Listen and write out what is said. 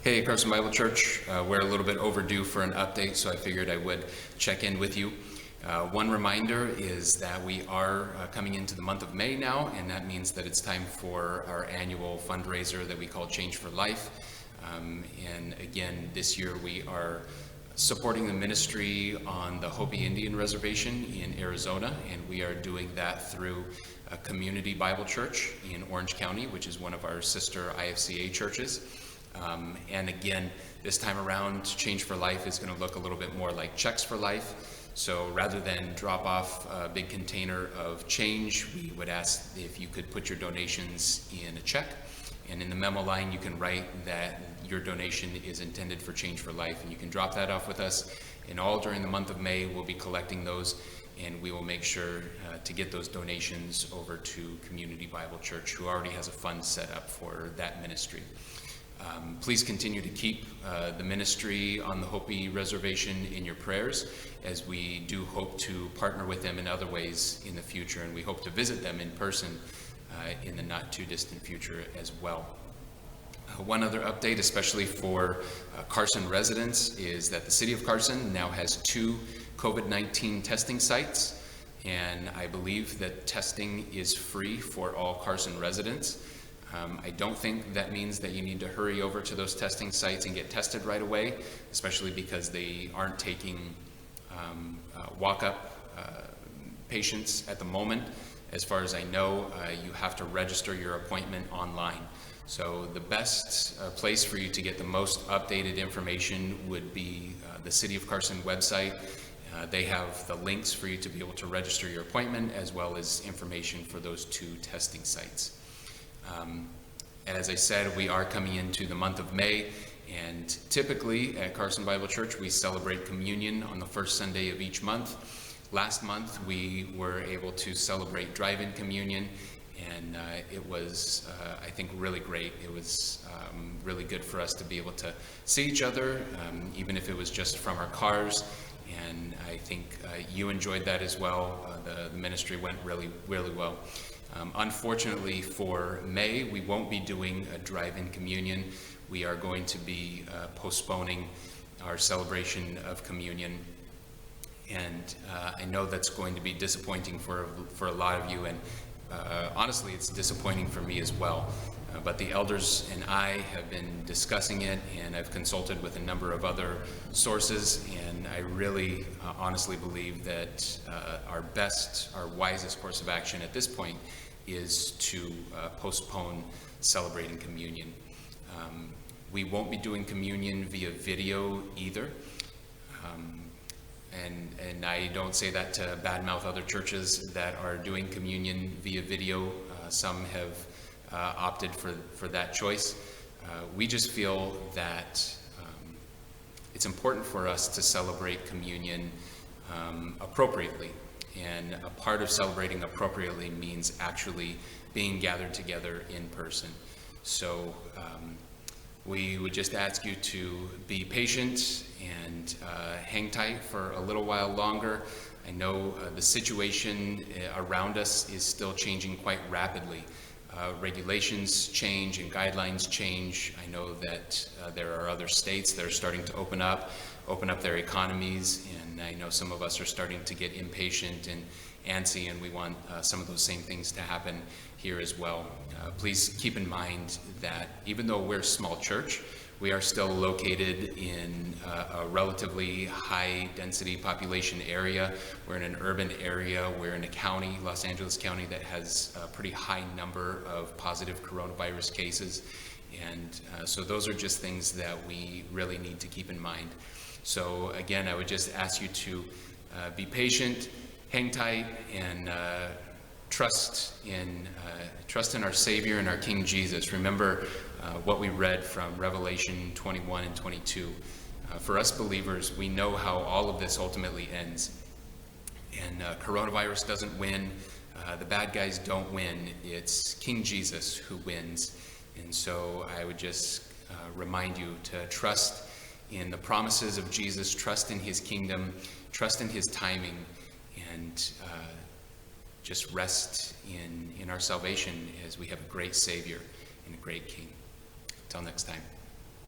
Hey, Carson Bible Church. We're a little bit overdue for an update, so I figured I would check in with you. One reminder is that we are coming into the month of May now, and that means that it's time for our annual fundraiser that we call Change for Life. And again, this year we are supporting the ministry on the Hopi Indian Reservation in Arizona, and we are doing that through a community Bible church in Orange County, which is one of our sister IFCA churches. And again, this time around, Change for Life is going to look a little bit more like Checks for Life. So rather than drop off a big container of change, we would ask if you could put your donations in a check. And in the memo line, you can write that your donation is intended for Change for Life, and you can drop that off with us. And all during the month of May, we'll be collecting those, and we will make sure to get those donations over to Community Bible Church, who already has a fund set up for that ministry. Please continue to keep the ministry on the Hopi Reservation in your prayers, as we do hope to partner with them in other ways in the future, and we hope to visit them in person in the not too distant future as well. One other update, especially for Carson residents, is that the city of Carson now has 2 COVID-19 testing sites, and I believe that testing is free for all Carson residents. I don't think that means that you need to hurry over to those testing sites and get tested right away, especially because they aren't taking walk-up patients at the moment. As far as I know, you have to register your appointment online. So the best place for you to get the most updated information would be the City of Carson website. They have the links for you to be able to register your appointment, as well as information for those 2 testing sites. As I said, we are coming into the month of May, and typically at Carson Bible Church, we celebrate communion on the first Sunday of each month. Last month, we were able to celebrate drive-in communion, and it was, I think, really great. It was really good for us to be able to see each other, even if it was just from our cars, and I think you enjoyed that as well. The ministry went really, really well. Unfortunately for May, we won't be doing a drive-in communion. We are going to be postponing our celebration of communion. And I know that's going to be disappointing for a lot of you, and honestly, it's disappointing for me as well. But the elders and I have been discussing it, and I've consulted with a number of other sources, and I really honestly believe that our wisest course of action at this point is to postpone celebrating communion. We won't be doing communion via video either. And I don't say that to badmouth other churches that are doing communion via video. Some have opted for that choice. We just feel that it's important for us to celebrate communion appropriately. And a part of celebrating appropriately means actually being gathered together in person. So we would just ask you to be patient and hang tight for a little while longer. I know the situation around us is still changing quite rapidly. Regulations change and guidelines change. I know that there are other states that are starting to open up their economies, and I know some of us are starting to get impatient and antsy, and we want some of those same things to happen here as well. Please keep in mind that even though we're a small church, we are still located in a relatively high density population area. We're in an urban area. We're in a county, Los Angeles County, that has a pretty high number of positive coronavirus cases. And so those are just things that we really need to keep in mind. So again, I would just ask you to be patient, hang tight, and trust in our Savior and our King Jesus. Remember what we read from Revelation 21 and 22. For us believers, we know how all of this ultimately ends. And coronavirus doesn't win. The bad guys don't win. It's King Jesus who wins. And so I would just remind you to trust in the promises of Jesus, trust in his kingdom, trust in his timing, and just rest in our salvation, as we have a great Savior and a great King. Until next time.